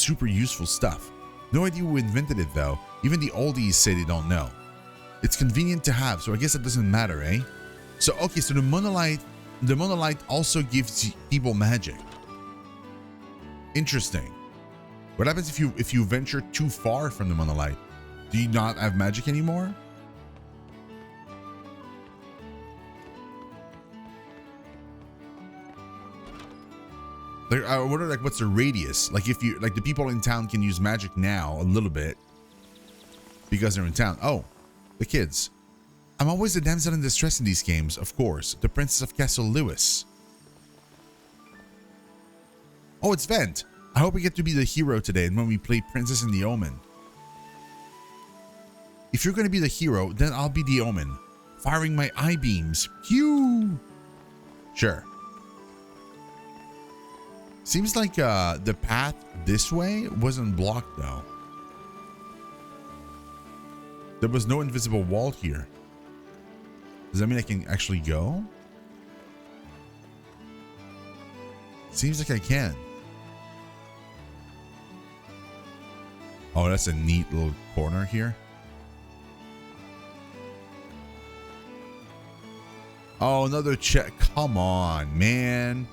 super useful stuff. No idea who invented it though. Even the oldies say they don't know. It's convenient to have, so I guess it doesn't matter, eh? So okay, so the monolith also gives people magic. Interesting. What happens if you venture too far from the monolith? Do you not have magic anymore? Like, I wonder, like, what's the radius? Like, if you, like, the people in town can use magic now a little bit because they're in town. Oh, the kids. I'm always the damsel in distress in these games, of course. The Princess of Castle Lewis. Oh, it's Vent. I hope we get to be the hero today and when we play Princess in the Omen. If you're going to be the hero, then I'll be the Omen. Firing my eye beams. Phew. Sure. Seems like the path this way wasn't blocked though. There was no invisible wall here. Does that mean I can actually go? Seems like I can. Oh, that's a neat little corner here. Oh, another check. Come on, man.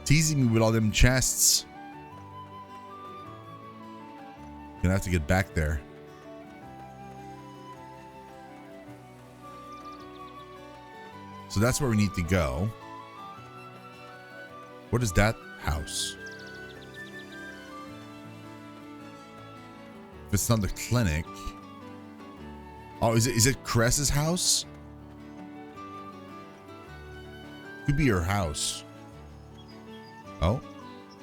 Teasing me with all them chests. Gonna have to get back there. So that's where we need to go. What is that house? If it's not the clinic. Oh, is it Cress's house? Could be her house. Oh,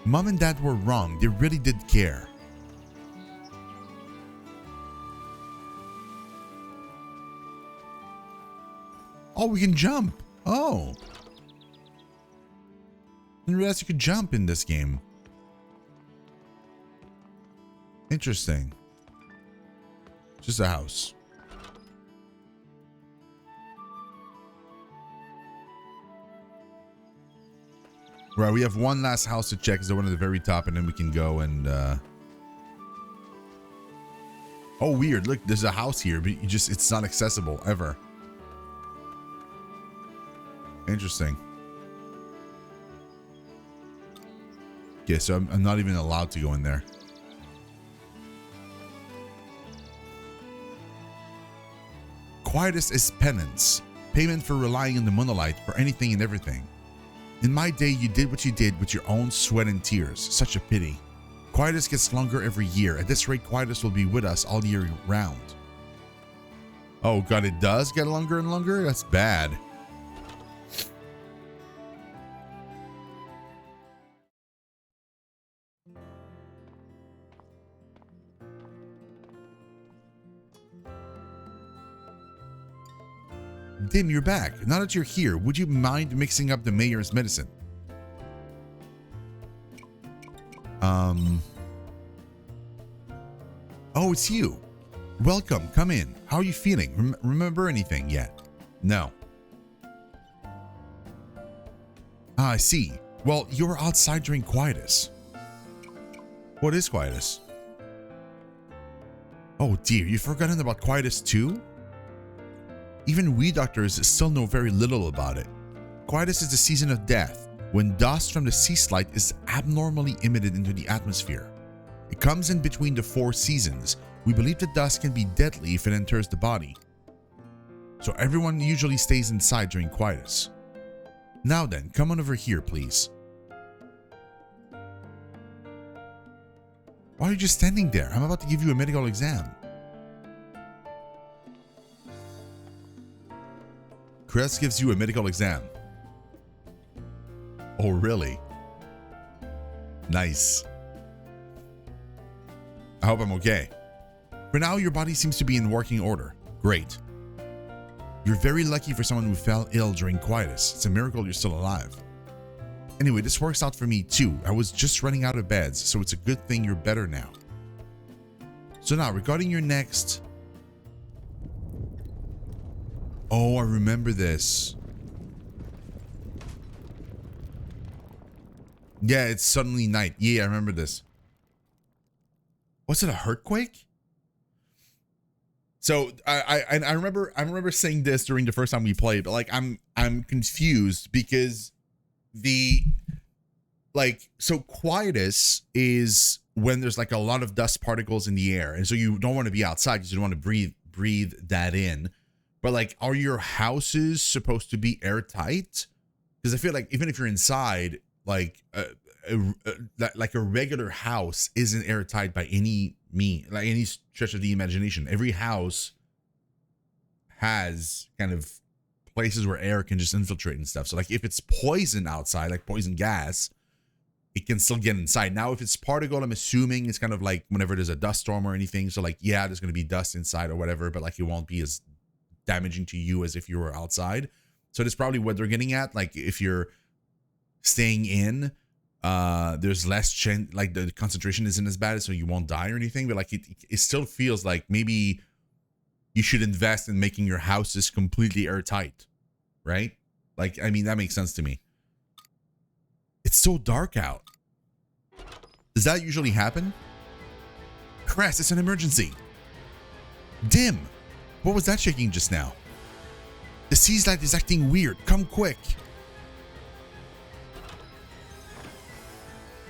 Mom and Dad were wrong. They really did care. Oh, we can jump. Oh. Didn't realize you could jump in this game. Interesting. Just a house. Right, we have one last house to check. Is the one at the very top, and then we can go and oh, weird. Look, there's a house here, but it's not accessible ever. Interesting. Okay, so I'm not even allowed to go in there. Quietus is penance, payment for relying on the monolith for anything and everything. In my day, you did what you did with your own sweat and tears. Such a pity. Quietus gets longer every year. At this rate, Quietus will be with us all year round. Oh god, it does get longer and longer? That's bad. Dim, you're back. Now that you're here, would you mind mixing up the mayor's medicine? Oh, it's you. Welcome. Come in. How are you feeling? Remember anything yet? No. Ah, I see. Well, you were outside during Quietus. What is Quietus? Oh dear, you've forgotten about Quietus too? Even we doctors still know very little about it. Quietus is the season of death, when dust from the sea slide is abnormally emitted into the atmosphere. It comes in between the 4 seasons. We believe the dust can be deadly if it enters the body. So everyone usually stays inside during Quietus. Now then, come on over here, please. Why are you just standing there? I'm about to give you a medical exam. Cress gives you a medical exam. Oh, really? Nice. I hope I'm okay. For now, your body seems to be in working order. Great. You're very lucky for someone who fell ill during Quietus. It's a miracle you're still alive. Anyway, this works out for me too. I was just running out of beds, so it's a good thing you're better now. So now, regarding your next... Oh, I remember this. Yeah, it's suddenly night. Yeah, I remember this. Was it a earthquake? So I remember saying this during the first time we played, but like I'm confused because the so quietus is when there's like a lot of dust particles in the air, and so you don't want to be outside because you don't want to breathe that in. But like, are your houses supposed to be airtight? Because I feel like even if you're inside, like like a regular house isn't airtight by any stretch of the imagination. Every house has kind of places where air can just infiltrate and stuff. So like if it's poison outside, like poison gas, it can still get inside. Now, if it's particle, I'm assuming it's kind of like whenever there's a dust storm or anything. So like, yeah, there's going to be dust inside or whatever, but like it won't be as damaging to you as if you were outside. So that's probably what they're getting at. Like if you're staying in, there's less chance, like the concentration isn't as bad, so you won't die or anything. But like it still feels like maybe you should invest in making your houses completely airtight, right? Like, I mean, that makes sense to me. It's so dark out. Does that usually happen? Crest, it's an emergency. Dim. What was that shaking just now? The seas light is acting weird. Come quick.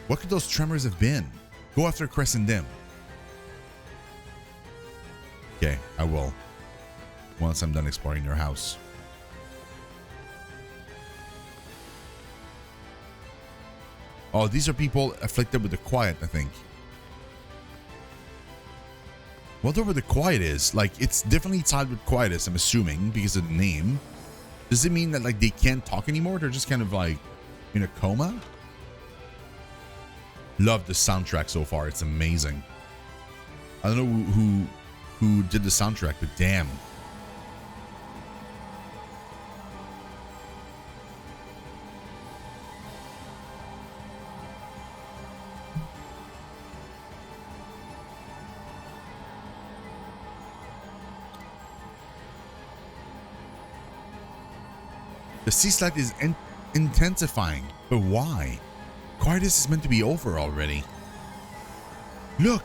What could those tremors have been? Go after Crest and Dim. Okay, I will. Once I'm done exploring their house. Oh, these are people afflicted with the quiet, I think. Whatever the quiet is, like, it's definitely tied with quietus, I'm assuming, because of the name. Does it mean that, like, they can't talk anymore? They're just kind of, like, in a coma? Love the soundtrack so far. It's amazing. I don't know who did the soundtrack, but damn. The sea slide is intensifying, but why? Quietus is meant to be over already. Look!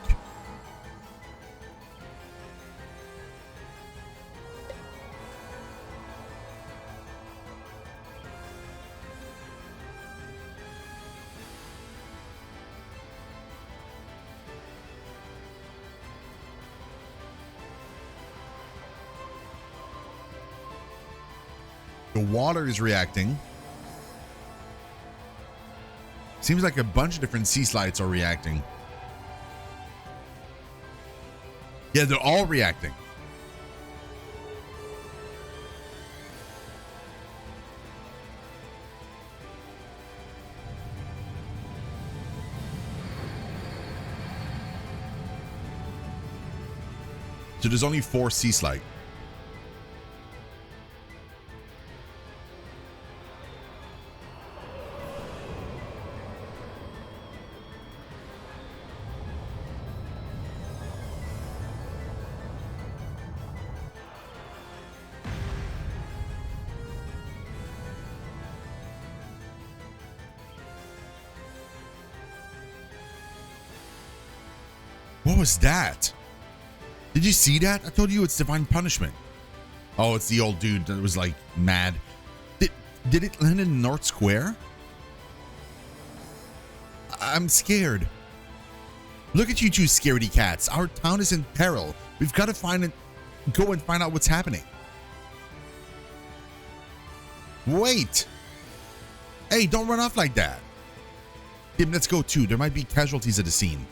The water is reacting. Seems like a bunch of different sea slides are reacting. Yeah, they're all reacting. So there's only 4 sea slides. What was that? Did you see that? I told you it's divine punishment. Oh, it's the old dude that was like mad. Did it land in North Square? I'm scared. Look at you two scaredy cats. Our town is in peril. We've got to find it. Go and find out what's happening. Wait. Hey, don't run off like that. Tim, let's go too. There might be casualties at the scene.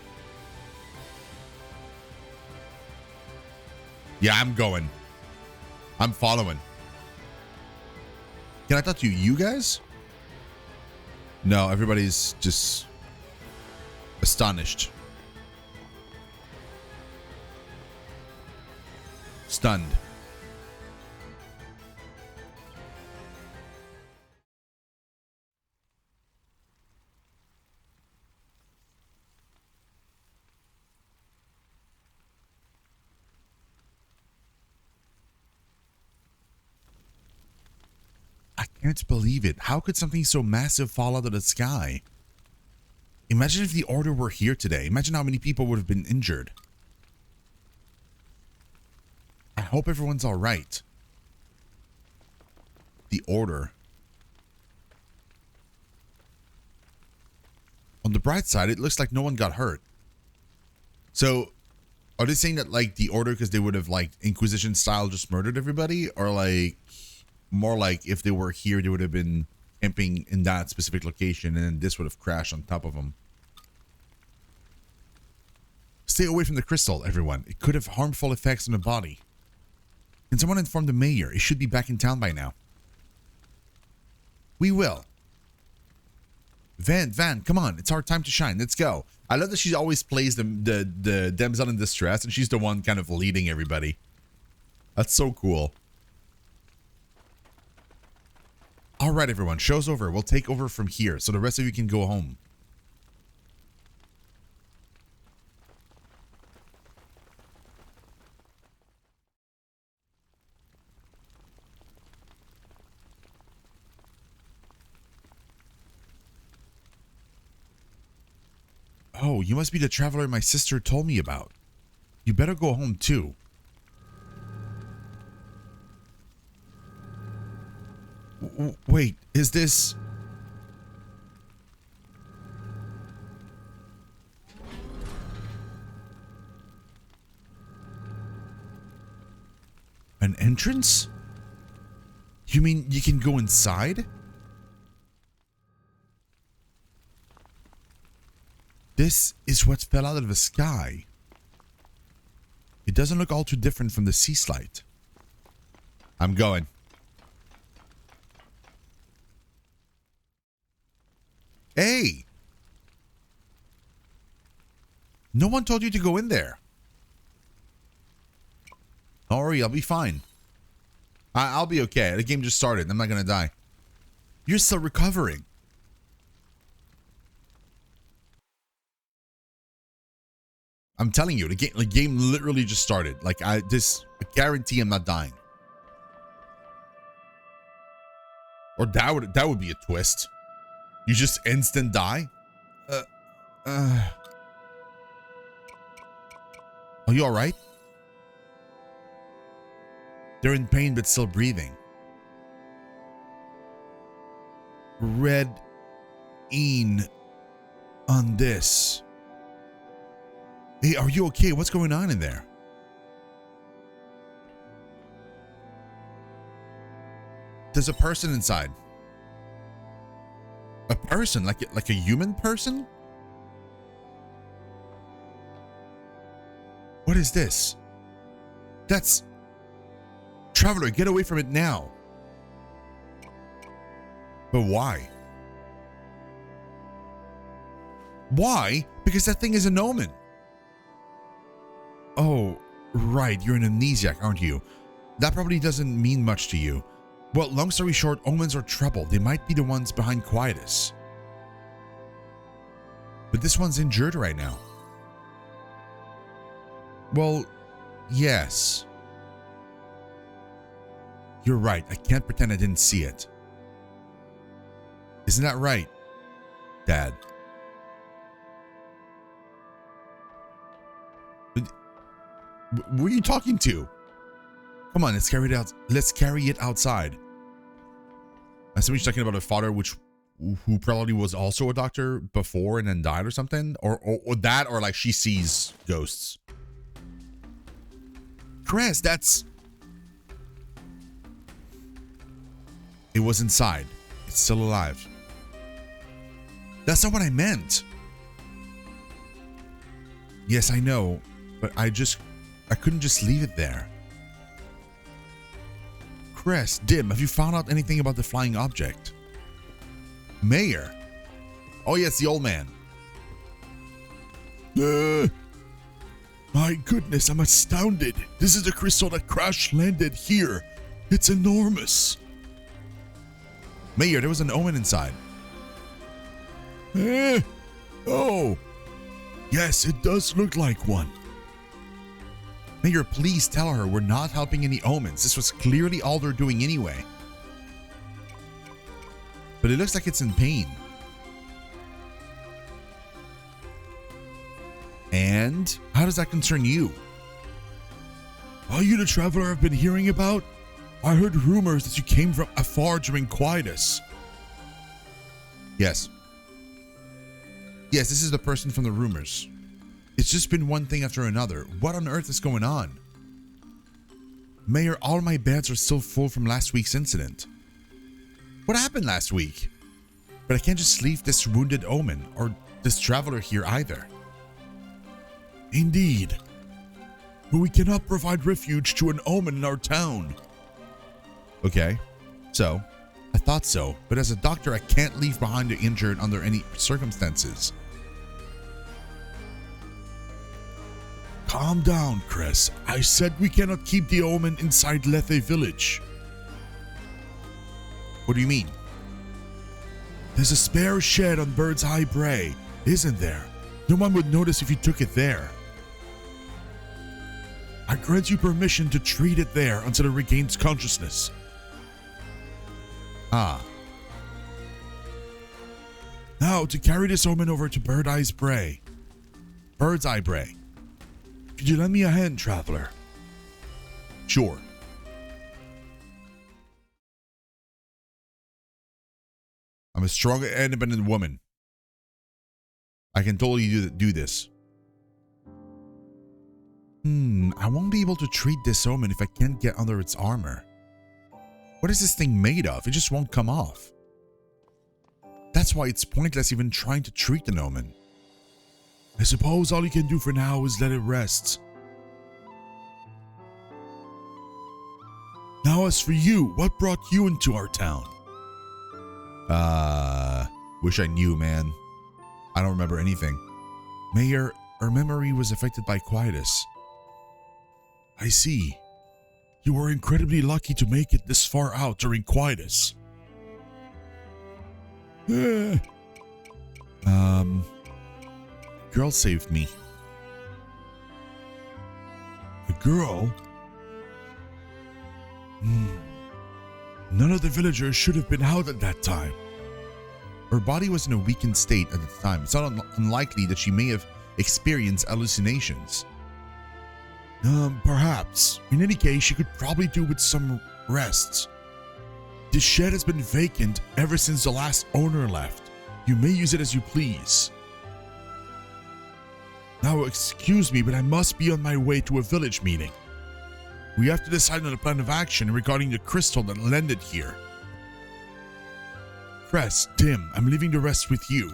Yeah, I'm going. I'm following. Can I talk to you guys? No, everybody's just astonished. Stunned. I can't believe it. How could something so massive fall out of the sky? Imagine if the Order were here today. Imagine how many people would have been injured. I hope everyone's all right. The Order. On the bright side, it looks like no one got hurt. So, are they saying that like the Order because they would have like Inquisition style just murdered everybody? Or like more like if they were here, they would have been camping in that specific location and then this would have crashed on top of them. Stay away from the crystal, everyone. It could have harmful effects on the body. Can someone inform the mayor? It should be back in town by now. We will. Van, come on. It's our time to shine. Let's go. I love that she always plays the damsel in distress and she's the one kind of leading everybody. That's so cool. All right, everyone. Show's over. We'll take over from here so the rest of you can go home. Oh, you must be the traveler my sister told me about. You better go home too. Wait, is this... an entrance? You mean you can go inside? This is what fell out of the sky. It doesn't look all too different from the sea slide. I'm going. Hey! No one told you to go in there. Don't worry, I'll be fine. I'll be okay. The game just started. I'm not gonna die. You're still recovering. I'm telling you, the game literally just started. Like I guarantee I'm not dying. Or that would be a twist. You just instant die? Are you alright? They're in pain but still breathing. Red Een on this. Hey, are you okay? What's going on in there? There's a person inside. A person? Like a human person? What is this? That's... Traveler, get away from it now. But why? Why? Because that thing is an omen. Oh, right. You're an amnesiac, aren't you? That probably doesn't mean much to you. Well, long story short, omens are trouble. They might be the ones behind Quietus. But this one's injured right now. Well, yes. You're right. I can't pretend I didn't see it. Isn't that right, Dad? Who are you talking to? Come on, let's carry it out. Let's carry it outside. I assume he's talking about a father who probably was also a doctor before and then died or something, or that, or like she sees ghosts. Chris, that's... It was inside. It's still alive. That's not what I meant. Yes, I know, but I couldn't just leave it there. Chris, Dim, have you found out anything about the flying object? Mayor? Oh yes, the old man. My goodness, I'm astounded. This is a crystal that crash landed here. It's enormous. Mayor, there was an omen inside. Oh. Yes, it does look like one. Mayor, please tell her we're not helping any omens. This was clearly all they're doing anyway. But it looks like it's in pain. And how does that concern you? Are you the traveler I've been hearing about? I heard rumors that you came from afar during Quietus. Yes. Yes, this is the person from the rumors. It's just been one thing after another. What on earth is going on? Mayor, all my beds are still full from last week's incident. What happened last week? But I can't just leave this wounded omen or this traveler here either. Indeed. But we cannot provide refuge to an omen in our town. Okay, so I thought so, but as a doctor, I can't leave behind the injured under any circumstances. Calm down, Chris. I said we cannot keep the omen inside Lethe village. What do you mean? There's a spare shed on Bird's Eye Brae, isn't there? No one would notice if you took it there. I grant you permission to treat it there until it regains consciousness. Ah. Now, to carry this omen over to Bird's Eye Brae. Could you lend me a hand, traveler? Sure. I'm a strong and independent woman. I can totally do this. I won't be able to treat this omen if I can't get under its armor. What is this thing made of? It just won't come off. That's why it's pointless even trying to treat an omen. I suppose all you can do for now is let it rest. Now as for you, what brought you into our town? Wish I knew, man. I don't remember anything. Mayor, our memory was affected by Quietus. I see. You were incredibly lucky to make it this far out during Quietus. Girl saved me. A girl? None of the villagers should have been out at that time. Her body was in a weakened state at the time. It's not unlikely that she may have experienced hallucinations. Perhaps. In any case, she could probably do with some rest. This shed has been vacant ever since the last owner left. You may use it as you please. Now, excuse me, but I must be on my way to a village meeting. We have to decide on a plan of action regarding the crystal that landed here. Cress, Tim, I'm leaving the rest with you.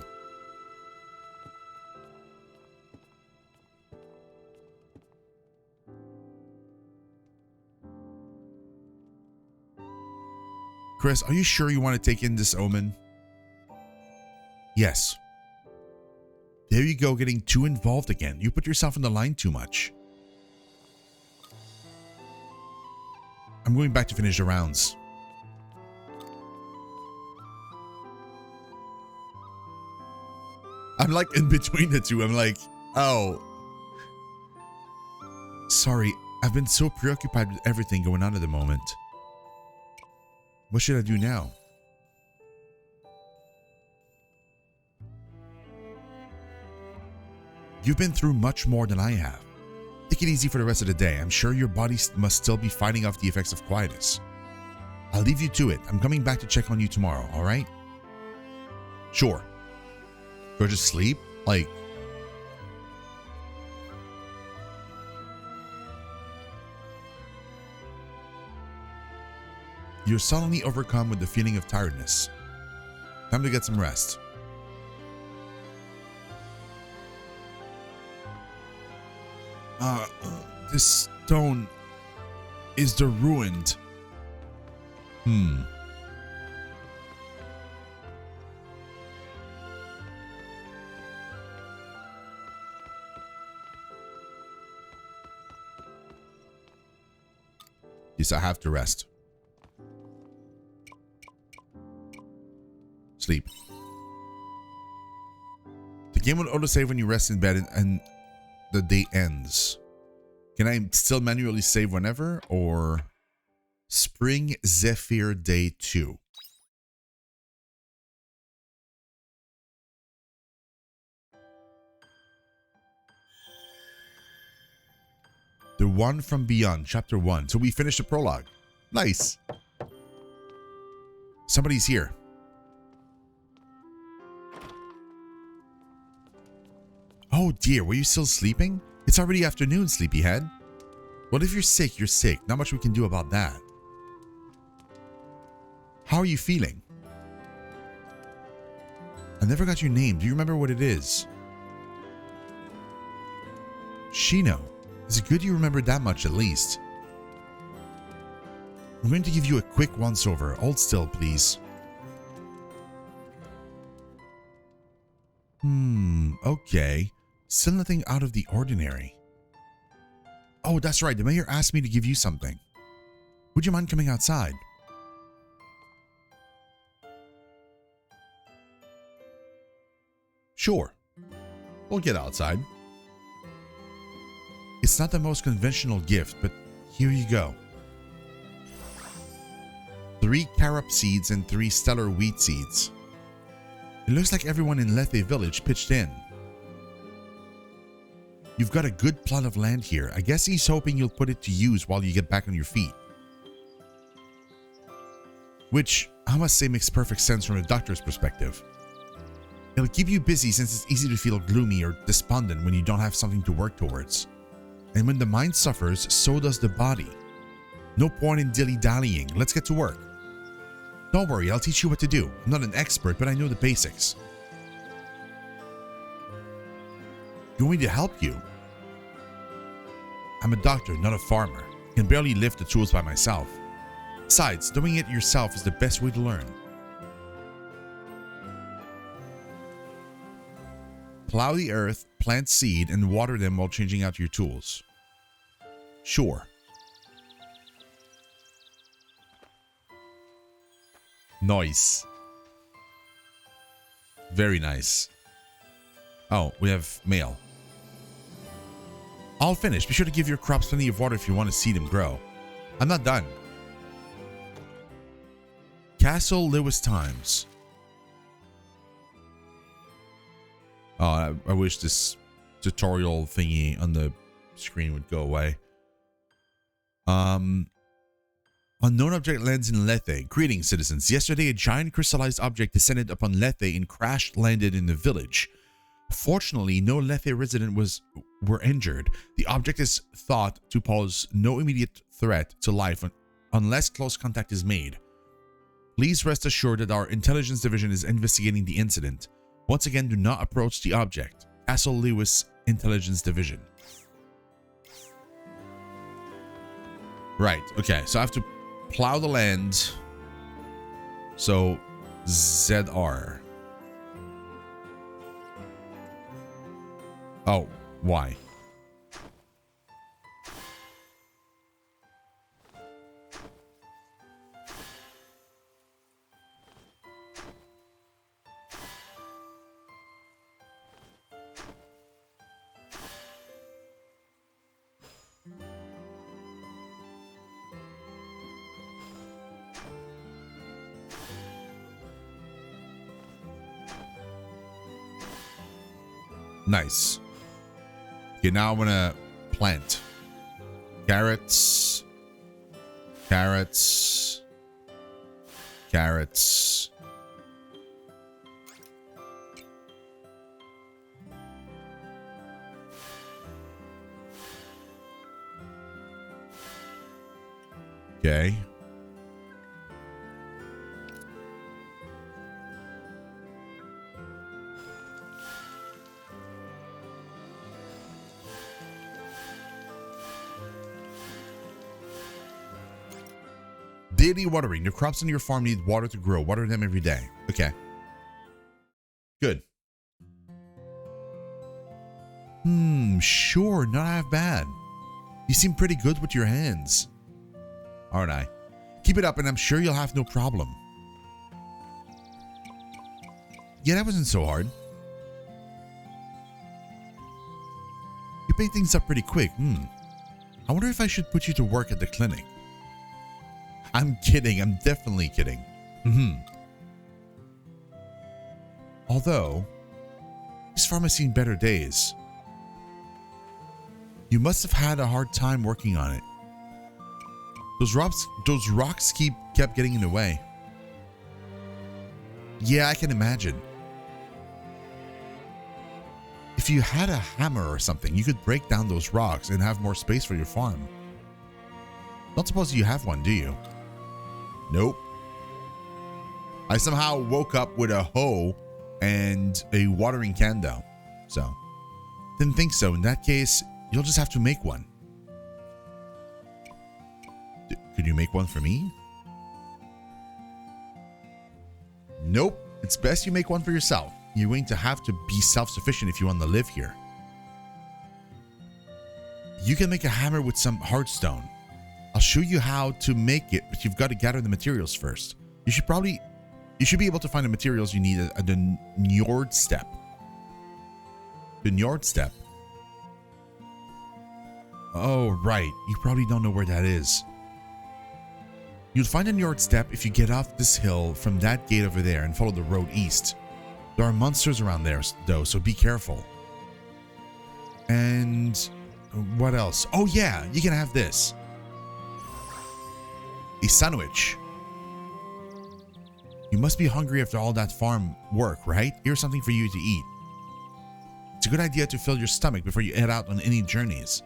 Chris, are you sure you want to take in this omen? Yes. There you go, getting too involved again. You put yourself on the line too much. I'm going back to finish the rounds. I'm like in between the two. I'm like, oh. Sorry, I've been so preoccupied with everything going on at the moment. What should I do now? You've been through much more than I have. Take it easy for the rest of the day. I'm sure your body must still be fighting off the effects of Quietus. I'll leave you to it. I'm coming back to check on you tomorrow, alright? Sure. Go to sleep? Like... You're suddenly overcome with the feeling of tiredness. Time to get some rest. This stone is the ruined. Yes, I have to rest. Sleep. The game will autosave when you rest in bed and the day ends. Can I still manually save whenever, or Spring Zephyr Day 2? The One from Beyond, Chapter 1. So we finished the prologue. Nice. Somebody's here. Oh dear, were you still sleeping? It's already afternoon, sleepyhead. Well, if you're sick, you're sick. Not much we can do about that. How are you feeling? I never got your name. Do you remember what it is? Shino. It's good you remember that much at least. I'm going to give you a quick once-over. Hold still, please. Okay. Still nothing out of the ordinary. Oh, that's right. The mayor asked me to give you something. Would you mind coming outside? Sure. We'll get outside. It's not the most conventional gift, but here you go. 3 carob seeds and 3 stellar wheat seeds. It looks like everyone in Lethe village pitched in. You've got a good plot of land here. I guess he's hoping you'll put it to use while you get back on your feet. Which, I must say, makes perfect sense from a doctor's perspective. It'll keep you busy since it's easy to feel gloomy or despondent when you don't have something to work towards. And when the mind suffers, so does the body. No point in dilly-dallying. Let's get to work. Don't worry, I'll teach you what to do. I'm not an expert, but I know the basics. You want me to help you? I'm a doctor, not a farmer. I can barely lift the tools by myself. Besides, doing it yourself is the best way to learn. Plow the earth, plant seed, and water them while changing out your tools. Sure. Nice. Very nice. Oh, we have mail. All finished. Be sure to give your crops plenty of water if you want to see them grow. I'm not done. Castle Lewis Times. Oh, I wish this tutorial thingy on the screen would go away. Unknown object lands in Lethe. Greetings, citizens. Yesterday, a giant crystallized object descended upon Lethe and crash-landed in the village. Fortunately, no Lethe resident were injured. The object is thought to pose no immediate threat to life unless close contact is made. Please rest assured that our intelligence division is investigating the incident. Once again, do not approach the object. Castle Lewis Intelligence Division. Right, okay, so I have to plow the land. So, ZR. Oh, why? Nice. Okay, now I'm gonna plant carrots, carrots, carrots. Okay. Daily watering. The crops in your farm need water to grow. Water them every day. Okay. Good. Sure. Not half bad. You seem pretty good with your hands. Aren't I? Keep it up and I'm sure you'll have no problem. Yeah, that wasn't so hard. You pick things up pretty quick. I wonder if I should put you to work at the clinic. I'm kidding. I'm definitely kidding. Although, this farm has seen better days. You must have had a hard time working on it. Those rocks kept getting in the way. Yeah, I can imagine. If you had a hammer or something, you could break down those rocks and have more space for your farm. Don't suppose you have one, do you? Nope. I somehow woke up with a hoe and a watering can though. So, didn't think so. In that case, you'll just have to make one. Could you make one for me? Nope. It's best you make one for yourself. You're going to have to be self-sufficient if you want to live here. You can make a hammer with some hardstone. I'll show you how to make it, but you've got to gather the materials first. You should be able to find the materials you need at the Njord step. The Njord step. Oh, right. You probably don't know where that is. You'll find a Njord step if you get off this hill from that gate over there and follow the road east. There are monsters around there, though, so be careful. And what else? Oh, yeah, you can have this. A sandwich. You must be hungry after all that farm work, right? Here's something for you to eat. It's a good idea to fill your stomach before you head out on any journeys.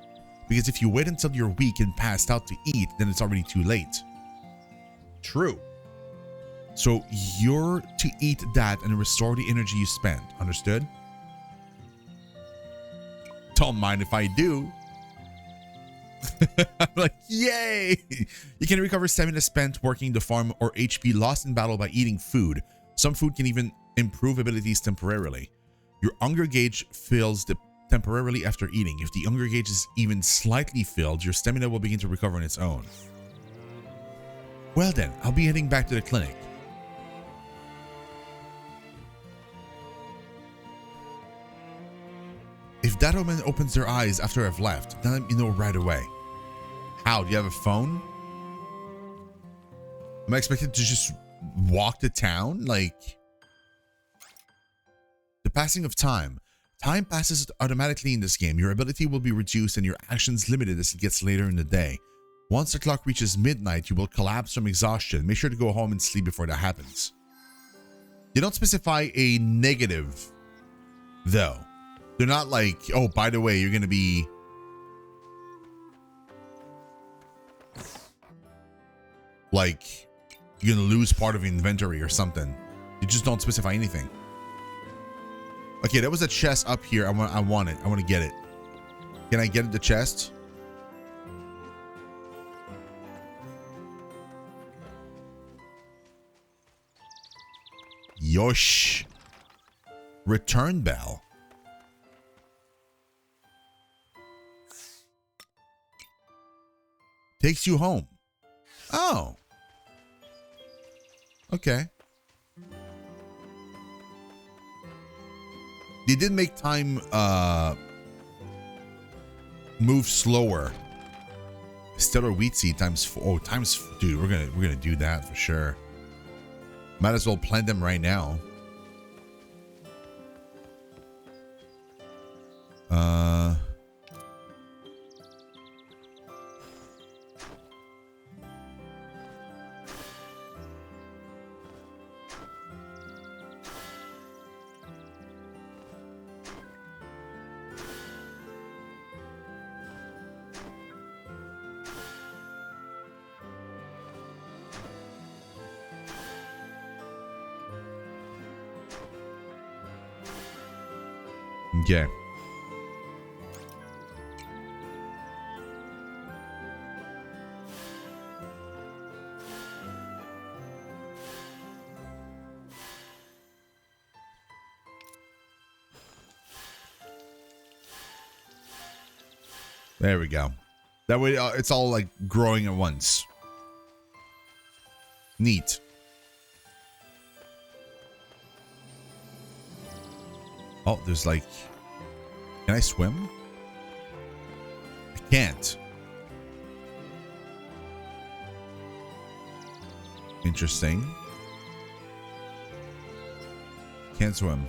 Because if you wait until you're weak and passed out to eat, then it's already too late. True. So you're to eat that and restore the energy you spent. Understood? Don't mind if I do. I'm like, yay! You can recover stamina spent working the farm or HP lost in battle by eating food. Some food can even improve abilities temporarily. Your hunger gauge fills temporarily after eating. If the hunger gauge is even slightly filled, your stamina will begin to recover on its own. Well then, I'll be heading back to the clinic. If that woman opens their eyes after I've left, then let me know right away. How? Do you have a phone? Am I expected to just walk to town? Like, the passing of time. Time passes automatically in this game. Your ability will be reduced and your actions limited as it gets later in the day. Once the clock reaches midnight, you will collapse from exhaustion. Make sure to go home and sleep before that happens. They don't specify a negative, though. They're not like, oh, by the way, you're going to be... like, you're going to lose part of your inventory or something. You just don't specify anything. Okay, that was a chest up here. I want it. I want to get it. Can I get the chest? Yosh. Return bell. Takes you home. Oh. Okay. They did make time move slower. Stellar wheat seed times 4. Oh, times, dude, we're gonna do that for sure. Might as well plant them right now. Okay. There we go. That way it's all like growing at once. Neat. Oh, there's like... Can I swim? I can't. Interesting. Can't swim.